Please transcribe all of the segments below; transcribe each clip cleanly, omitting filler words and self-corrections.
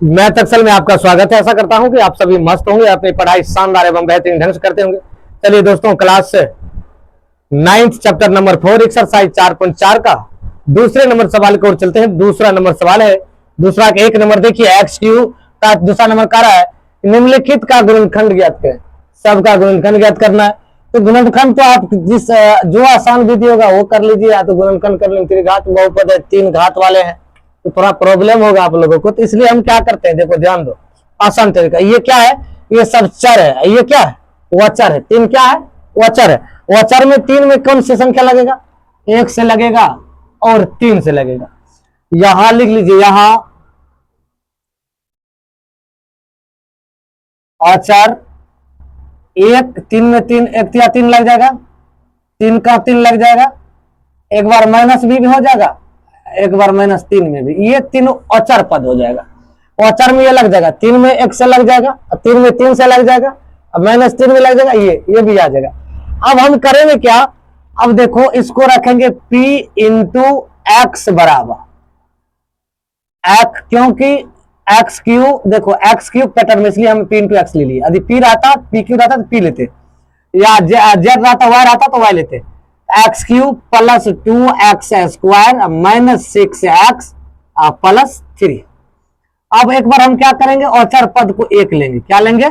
Math Excel में आपका स्वागत है। आशा करता हूं कि आप सभी मस्त होंगे, अपनी पढ़ाई शानदार एवं बेहतरीन ढंग से करते होंगे। चलिए दोस्तों, class 9th chapter number 4 exercise 4.4 का दूसरे नंबर सवाल की ओर चलते हैं। दूसरा नंबर सवाल है, दूसरा एक नंबर देखिए, एक्स क्यू का दूसरा नंबर कह रहा है निम्नलिखित का गुणनखंड ज्ञात करें। सबका गुणनखंड ज्ञात करना है। तो गुणनखंड तो आप जिस जो आसान विधि होगा वो कर लीजिए, या तो गुणनखंड कर लीजिए। त्रिघात बहुपद है, 3 घात वाले हैं तो थोड़ा प्रॉब्लम होगा आप लोगों को, तो इसलिए हम क्या करते हैं, देखो ध्यान दो, आसान तरीका। ये क्या है, ये सब चर है। ये क्या है, वचर है। 3 क्या है, वचर है। वचर में 3 में कौन सी संख्या लगेगा, 1 से लगेगा और 3 से लगेगा। यहां लिख लीजिए, यहां औचर 1, 3 में 3, 1 या 3 लग जाएगा, 3 का 3 लग जाएगा, एक बार माइनस भी हो जाएगा, एक बार -3 में भी। ये तीनों औचर पद हो जाएगा। औचर में ये लग जाएगा, 3 में 1 से लग जाएगा, 3 में 3 से लग जाएगा, और -3 में लग जाएगा, ये भी आ जाएगा। अब हम करेंगे क्या, अब देखो इसको रखेंगे P इंटू एक्स बराबर एक्स, क्योंकि एक्स क्यू, देखो एक्स क्यू पैटर्न में, इसलिए हम P इंटू एक्स ले लिए। यदि P रहता, P क्यू रहता तो P लेते, या जेड रहता, वाई रहता तो वाई लेते। X Q plus 2x square minus 6x plus 3। अब एक बार हम क्या करेंगे, औचर पद को 1 लेंगे। क्या लेंगे,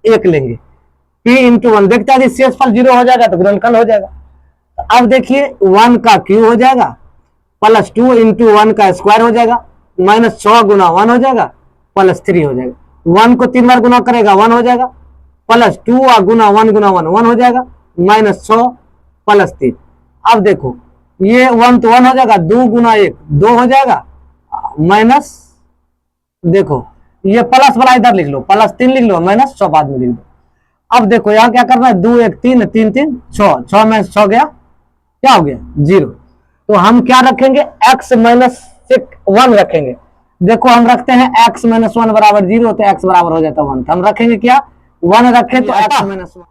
1 लेंगे। p इंटू 1, देखते हैं शेषफल 0 हो जाएगा तो गुणनखंड हो जाएगा। तो अब देखिए 1 का क्यू हो जाएगा, प्लस 2 इंटू 1 का स्क्वायर हो जाएगा, माइनस 6 गुना 1 हो जाएगा, प्लस 3 हो जाएगा। 1 को 3 बार गुना करेगा 1 हो जाएगा, प्लस 2 गुना 1 गुना 1 1 हो जाएगा, माइनस 6 प्लस 3। अब देखो ये 1 तो 1 हो जाएगा, 2 गुना 1 2 हो जाएगा, माइनस, देखो ये प्लस वाला इधर लिख लो, प्लस 3 लिख लो, माइनस 6 बाद में लिख दो। अब देखो यहाँ क्या करना है, 2 1 3 3 3 6, 6 में 6 गया, क्या हो गया 0। तो हम क्या रखेंगे, x माइनस 1 रखेंगे। देखो हम रखते हैं x माइनस 1 बराबर 0, तो x बराबर हो जाता है 1। तो हम रखेंगे क्या, 1 रखे तो x minus 1,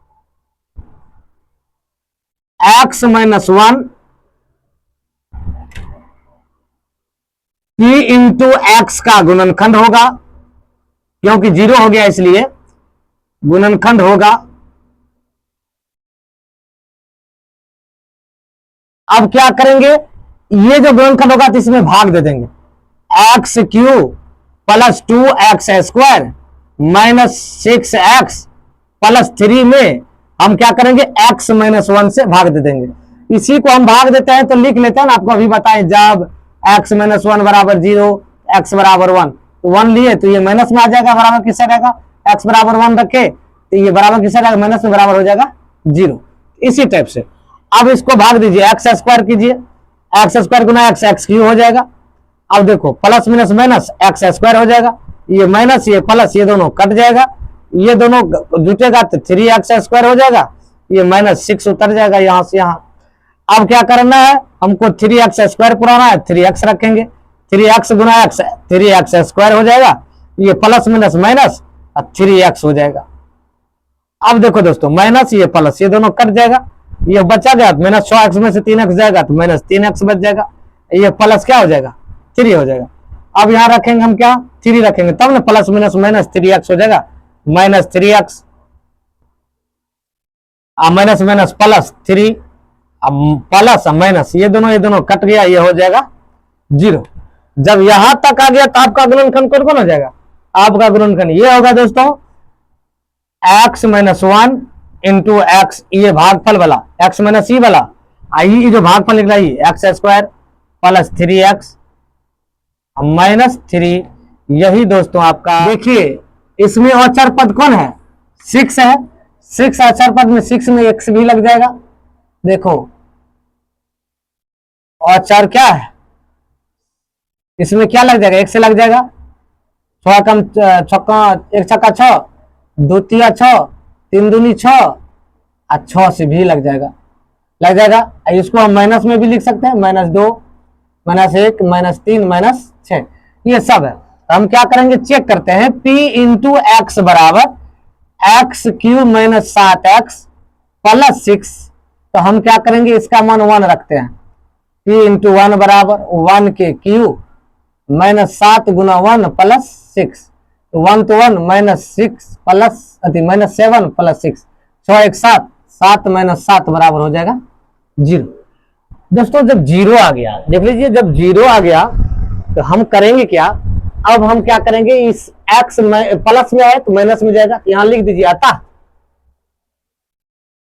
x minus 1 p into x का गुणनखंड होगा, क्योंकि 0 हो गया इसलिए गुणनखंड होगा। अब क्या करेंगे, ये जो गुणनखंड होगा तो इसमें भाग दे देंगे, x Q plus 2x square minus 6x plus 3 में हम क्या करेंगे, x माइनस 1 से भाग दे देंगे। इसी को हम भाग देते हैं तो लिख लेते हैं ना, आपको अभी बताएं, जब x माइनस 1 बराबर 0, x बराबर 1, तो 1 लिए तो ये माइनस में आ जाएगा, बराबर किससे रहेगा, x बराबर 1 रखे तो ये बराबर किससे रहेगा, माइनस में बराबर हो जाएगा 0। इसी टाइप से अब इसको भाग दीजिए, एक्स स्क्वायर कीजिए, एक्स स्क्वायर गुना एक्स, एक्स क्यू हो जाएगा। अब देखो plus minus minus x square हो जाएगा, ये माइनस ये प्लस ये दोनों कट जाएगा, ये दोनों जुटेगा तो 3x स्क्वायर हो जाएगा, ये माइनस 6 उतर जाएगा यहां से यहां। अब क्या करना है, हमको 3x स्क्वायर पुराना है, 3x रखेंगे, 3x गुना x 3x स्क्वायर हो जाएगा, ये प्लस माइनस माइनस 3x हो जाएगा। अब देखो दोस्तों, माइनस ये प्लस ये दोनों कट जाएगा, ये बचा गया माइनस 6x में से 3x जाएगा तो माइनस 3x बच जाएगा, ये प्लस क्या हो जाएगा 3 हो जाएगा। अब यहां रखेंगे हम क्या, 3 रखेंगे, तब ना प्लस माइनस माइनस 3x हो जाएगा, minus 3x minus minus plus 3 plus minus ये दोनों कट गया, ये हो जाएगा 0। जब यहां तक आ गया तो आपका गुणनखंड कौन कौन हो जाएगा, आपका गुणनखंड ये होगा दोस्तों, x माइनस 1 इंटू एक्स, ये भागफल वाला x माइनस ई वाला, ये जो भागफल लिख रहा है x square plus 3x minus 3। यही दोस्तों आपका, देखिए इसमें औचर पद कौन है, 6 है। 6 औचर पद में 6 में x भी लग जाएगा। देखो औचर क्या है, इसमें क्या लग जाएगा, 1 से लग जाएगा, 6 कम छक्का 1 छक्का 6, 2 तिया 6, 3 दूनी 6, और 6 से भी लग जाएगा। इसको हम माइनस में भी लिख सकते हैं, -2 -1 -3 -6, ये सब है। हम क्या करेंगे, चेक करते हैं, p इंटू एक्स बराबर x Q minus 7x plus 6। तो हम क्या करेंगे, इसका मान 1 रखते हैं, p इंटू 1 बराबर 1 के क्यू -7 गुना 1 प्लस 6। तो 1 minus 6 plus minus 7 plus 6, 6 1 7, 7 minus 7 बराबर हो जाएगा 0। दोस्तों जब 0 आ गया, देख लीजिए जब 0 आ गया तो हम करेंगे क्या, अब हम क्या करेंगे, इस x में प्लस में आए तो माइनस में जाएगा, यहां लिख दीजिए अतः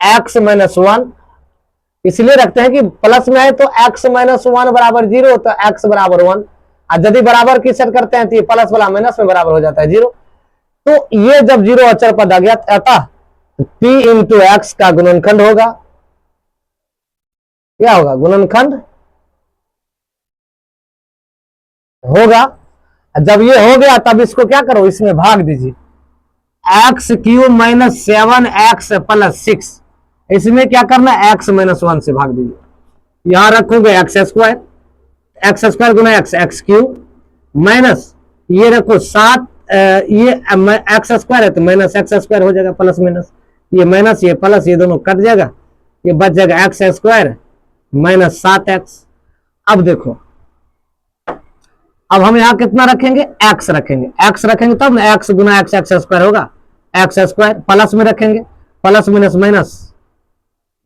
x माइनस 1, इसलिए रखते हैं कि प्लस में आए तो x माइनस 1 बराबर 0, तो x बराबर 1, और यदि बराबर की सेट करते हैं तो ये प्लस वाला माइनस में बराबर हो जाता है 0। तो ये जब 0 अचर पद आ गया अतः p इंटू एक्स का गुणनखंड होगा, क्या होगा, गुणनखंड होगा। जब ये हो गया तब इसको क्या करो, इसमें भाग दीजिए, x cube minus 7x plus 6, इसमें क्या करना है, x माइनस 1 से भाग दीजिए, यहां रखोगे एक्स स्क्वायर गुना एक्स क्यूब माइनस ये रखो 7, ये एक्स स्क्वायर है तो माइनस एक्स स्क्वायर हो जाएगा, प्लस माइनस ये माइनस ये प्लस ये दोनों कट जाएगा, ये बच जाएगा एक्स स्क्वायर माइनस 7x। अब देखो, अब हम यहां कितना रखेंगे, x रखेंगे तब ना x गुना एक्स स्क्वायर होगा, एक्स स्क्वायर प्लस में रखेंगे, प्लस माइनस माइनस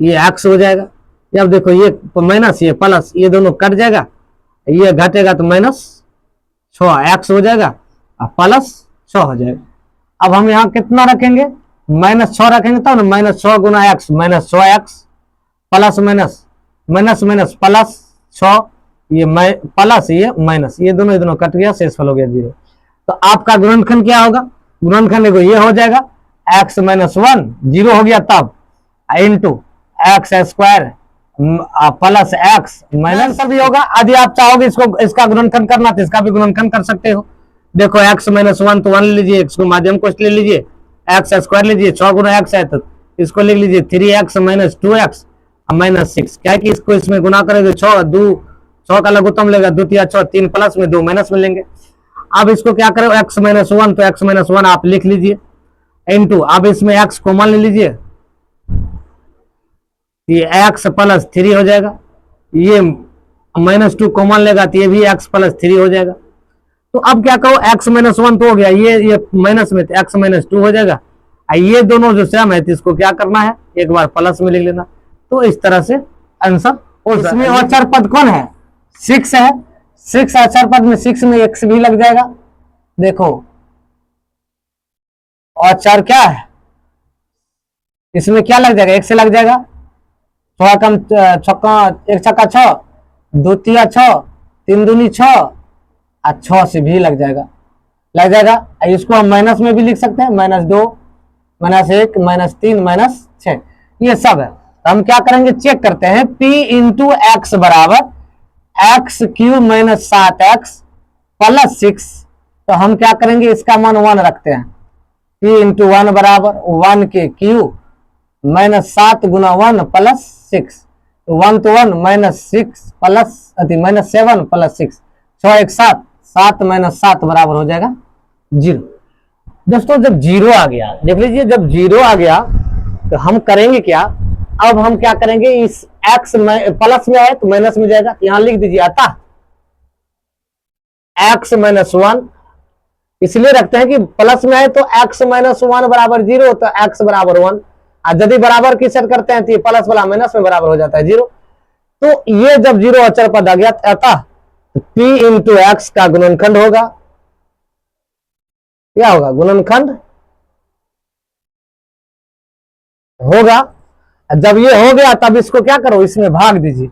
ये x हो जाएगा। अब देखो ये माइनस ये प्लस ये दोनों कट जाएगा, ये घटेगा तो माइनस 6x हो जाएगा और प्लस 6 हो जाएगा। अब हम यहां कितना रखेंगे, माइनस 6 रखेंगे तब ना, माइनस 6 गुना x minus 6x plus minus minus minus plus 6, ये प्लस ये माइनस ये दोनों कट गया, शेषफल हो गया 0। तो आपका गुणनखंड क्या होगा, गुणनखंड देखो ये हो जाएगा x माइनस 1 0 हो गया तब into x square plus x minus भी होगा। यदि आप चाहोगे इसको इसका गुणनखंड करना तो इसका भी गुणनखंड कर सकते हो। देखो x माइनस 1 तो 1 ले लीजिए, x को माध्यम को ले लीजिए, एक्स स्क्वायर लीजिए, 6 गुना एक्स है तो इसको लिख लीजिए 3x माइनस 2x माइनस 6, क्या कि इसको इसमें गुना करेंगे 6 का लघुत्तम लेगा 2 3 6, 3 प्लस में 2 माइनस में लेंगे। अब इसको क्या करें, x माइनस 1 तो x माइनस 1 आप लिख लीजिए इंटू, अब इसमें x कॉमन ले लीजिए, ये x प्लस 3 हो जाएगा, ये माइनस 2 कॉमन लेगा तो ये भी x प्लस 3 हो जाएगा। तो अब क्या करो, x माइनस 1 तो हो गया, ये माइनस में तो x माइनस 2 हो जाएगा, ये दोनों जो सेम है तो इसको क्या करना है, एक बार प्लस में लिख लेना। तो इस तरह से आंसर हो जाएगा। इसमें अचर पद कौन है, 6 है, 6 अचर पद में 6 में x भी लग जाएगा। देखो अचर क्या है, इसमें क्या लग जाएगा, x लग जाएगा, 6 कम 1 छक्का 6, 2 तिया 6, 3 दूनी 6 और 6 से भी लग जाएगा। इसको हम माइनस में भी लिख सकते हैं, -2 -1 -3 -6, ये सब है। तो हम क्या करेंगे, चेक करते हैं, p इंटू एक्स बराबर x cube minus 7x plus 6, तो हम क्या करेंगे, इसका मान 1 रखते हैं, p इंटू 1 बराबर 1 के क्यूब माइनस 7 गुना 1 प्लस 6, तो 1 तो 1 minus 6 plus minus 7 plus 6, 6 1 7, 7 minus 7 बराबर हो जाएगा 0। दोस्तों जब 0 आ गया, देख लीजिए जब 0 आ गया तो हम करेंगे क्या, अब हम क्या करेंगे, इस x प्लस में आए तो माइनस में जाएगा, यहां लिख दीजिए अतः x माइनस 1, इसलिए रखते हैं कि प्लस में आए तो x माइनस 1 बराबर 0, तो x बराबर 1, और यदि बराबर की सेट करते हैं तो ये प्लस वाला माइनस में बराबर हो जाता है 0। तो ये जब 0 अचर पद आ गया अतः p इंटू एक्स का गुणनखंड होगा, क्या होगा, गुणनखंड होगा। जब ये हो गया तब इसको क्या करो, इसमें भाग दीजिए,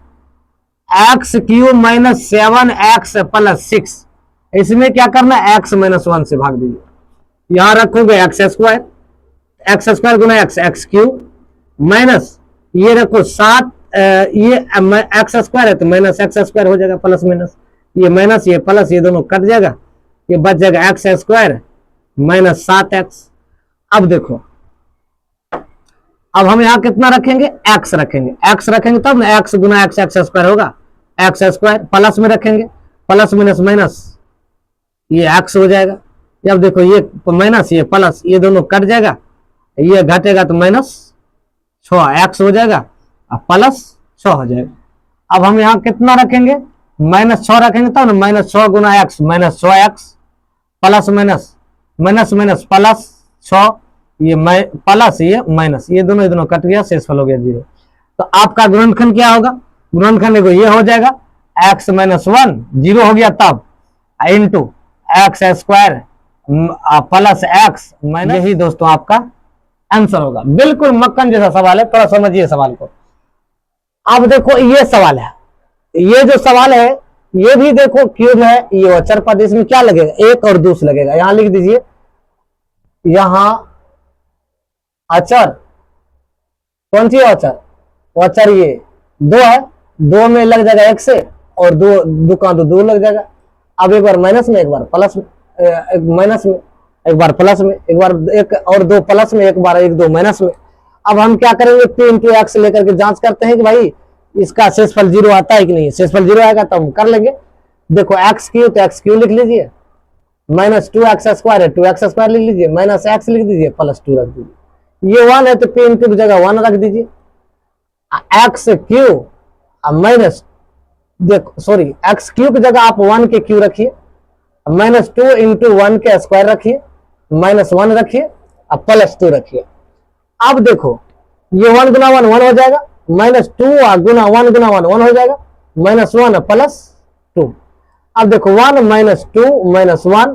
x cube minus 7x plus 6, इसमें क्या करना है, x माइनस 1 से भाग दीजिए, यहां रखोगे एक्स स्क्वायर गुना एक्स क्यूब माइनस ये रखो 7, ये एक्स स्क्वायर है तो माइनस एक्स स्क्वायर हो जाएगा, प्लस माइनस ये माइनस ये प्लस ये दोनों कट जाएगा, ये बच जाएगा एक्स स्क्वायर माइनस 7x। अब देखो, अब हम यहां कितना रखेंगे, x रखेंगे तब ना x गुना एक्स स्क्वायर होगा, एक्स स्क्वायर प्लस में रखेंगे, प्लस माइनस माइनस ये x हो जाएगा। जब देखो ये माइनस ये प्लस ये दोनों कट जाएगा, ये घटेगा तो माइनस 6x हो जाएगा और प्लस 6 हो जाएगा। अब हम यहां कितना रखेंगे, -6 रखेंगे तब ना, -6 गुना x minus 6x plus minus minus minus plus 6, ये प्लस ये माइनस, ये दोनों कट गया, शेषफल हो गया 0। तो आपका गुणनखंड क्या होगा? गुणनखंड देखो ये हो जाएगा x माइनस 1 0 हो गया तब into x square plus x minus, यही दोस्तों आपका आंसर होगा। बिल्कुल मक्खन जैसा सवाल है, थोड़ा समझिए सवाल को। अब देखो ये सवाल है, ये जो सवाल है ये भी देखो क्यूब है, ये अचर पद, इसमें क्या लगेगा? 1 और 2 लगेगा। यहां लिख दीजिए, यहां अचर कौन सी अचर? अचर ये 2 है, 2 में लग जाएगा 1 से, और 2 का 2 लग जाएगा। अब एक बार माइनस में, एक बार प्लस में, एक माइनस में, एक बार प्लस में, एक बार 1 और 2 प्लस में, एक बार 1 2 माइनस में। अब हम क्या करेंगे? p इंटू एक्स लेकर के जांच करते हैं कि भाई इसका शेषफल 0 आता है कि नहीं। शेषफल 0 आएगा तो हम कर लेंगे। देखो x क्यू, तो x क्यू लिख लीजिए, माइनस 2x स्क्वायर है, 2x स्क्वायर लिख लीजिए, माइनस x लिख दीजिए, प्लस 2 रख दीजिए। ये 1 है तो p इंटू की जगह 1 रख दीजिए। एक्स क्यू माइनस, देखो सॉरी, एक्स क्यू की जगह आप 1 के क्यू रखिए, माइनस 2 इंटू 1 के स्क्वायर रखिए, माइनस 1 रखिए, अब प्लस 2 रखिए। अब देखो ये 1 गुना 1 1 हो जाएगा, माइनस 2 गुना 1 गुना 1 1 हो जाएगा, माइनस 1 प्लस 2। अब देखो 1 माइनस 2 माइनस 1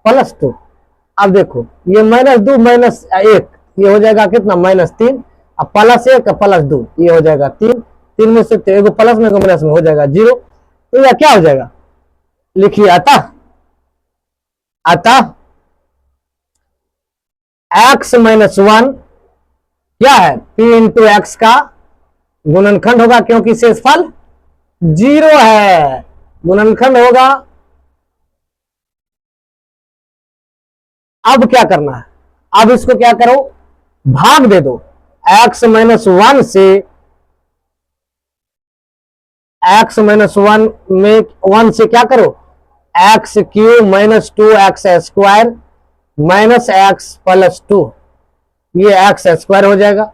प्लस 2। अब देखो ये माइनस 2 माइनस 1, ये हो जाएगा कितना? माइनस 3, अब प्लस 1 प्लस 2, ये हो जाएगा 3, 3 में से एक प्लस में माइनस में हो जाएगा 0। तो यह क्या हो जाएगा? लिखिए, अतः x माइनस 1 क्या है? p इंटू एक्स का गुणनखंड होगा, क्योंकि शेषफल 0 है, गुणनखंड होगा। अब क्या करना है? अब इसको क्या करो? भाग दे दो। x माइनस 1 से, x माइनस 1 में 1 से क्या करो? X Q minus 2x square minus x plus 2, ये एक्स स्क्वायर हो जाएगा,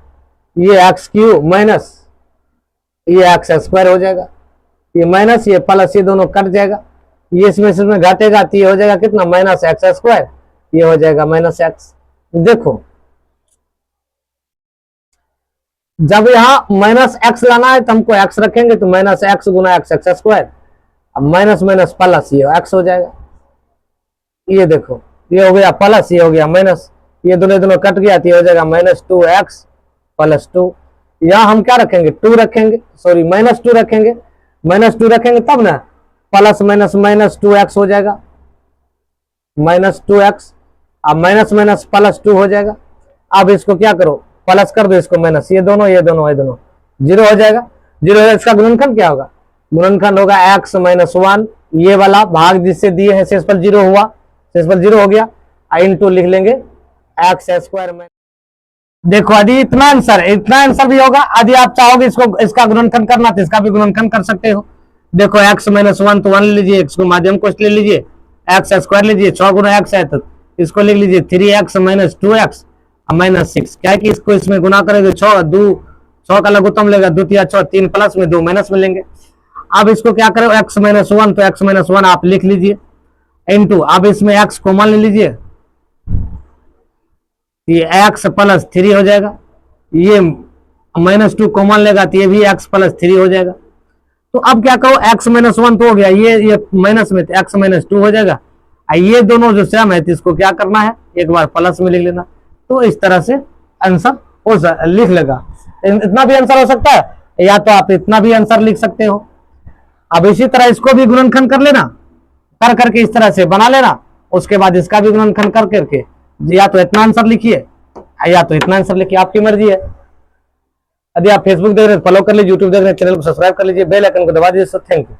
ये एक्स क्यू माइनस ये एक्स स्क्वायर हो जाएगा, ये माइनस ये प्लस, ये दोनों कट जाएगा, ये इसमें घटेगा तो ये हो जाएगा कितना? माइनस एक्स स्क्वायर, ये हो जाएगा माइनस एक्स। देखो जब यहां माइनस एक्स लाना है तो हमको एक्स रखेंगे, तो माइनस एक्स गुना एक्स एक्स स्क्वायर, अब माइनस माइनस प्लस, ये एक्स हो जाएगा। ये देखो ये हो गया प्लस, ये हो गया माइनस, ये दोनों कट गया तो ये हो जाएगा माइनस 2x प्लस 2। यहां हम क्या रखेंगे? 2 रखेंगे, सॉरी माइनस 2 रखेंगे, माइनस 2 रखेंगे तब ना प्लस माइनस माइनस 2x हो जाएगा, माइनस 2x, अब माइनस माइनस प्लस 2 हो जाएगा। अब इसको क्या करो? प्लस कर दो इसको माइनस, ये दोनों 0 हो जाएगा। 0 इसका गुणनखंड क्या होगा? गुणनखंड होगा x माइनस 1, ये वाला भाग जिससे दिए हैं शेषफल 0 हुआ, शेषफल 0 हो गया, इंटू लिख लेंगे एक्स स्क्वायर में। देखो यदि इतना आंसर भी होगा। यदि आप चाहोगे इसको इसका गुणनखंड करना तो इसका भी गुणनखंड कर सकते हो। देखो x माइनस 1 तो 1 ले लीजिए, x को माध्यम कोष्ठ ले लीजिए, एक्स स्क्वायर लीजिए, 6 गुना x है तो इसको लिख लीजिए 3x माइनस 2x माइनस 6। क्या है कि इसको इसमें गुना करेंगे 6 का लघुत्तम लेगा 2 तिया 6, 3 प्लस में 2 माइनस में लेंगे। अब इसको क्या करो? x माइनस 1 तो x माइनस 1 आप लिख लीजिए, इंटू अब इसमें x कॉमन ले लीजिए, ये x प्लस 3 हो जाएगा, ये माइनस 2 कॉमन लेगा तो ये भी x प्लस 3 हो जाएगा। तो अब क्या करो? x माइनस 1 तो हो गया, ये माइनस में तो x माइनस 2 हो जाएगा, ये दोनों जो सेम है तो इसको क्या करना है? एक बार प्लस में लिख लेना। तो इस तरह से आंसर लिख लेगा। इतना भी आंसर हो सकता है, या तो आप इतना भी आंसर लिख सकते हो। अब इसी तरह इसको भी गुणनखंड कर लेना, कर करके इस तरह से बना लेना, उसके बाद इसका भी गुणनखंड कर करके या तो इतना आंसर लिखिए या तो इतना आंसर लिखिए, आपकी मर्जी है। यदि आप फेसबुक देख रहे हैं फॉलो कर लीजिए, यूट्यूब देख रहे हैं चैनल को सब्सक्राइब कर लीजिए, बेल आइकन को दबा दीजिए। Thank you.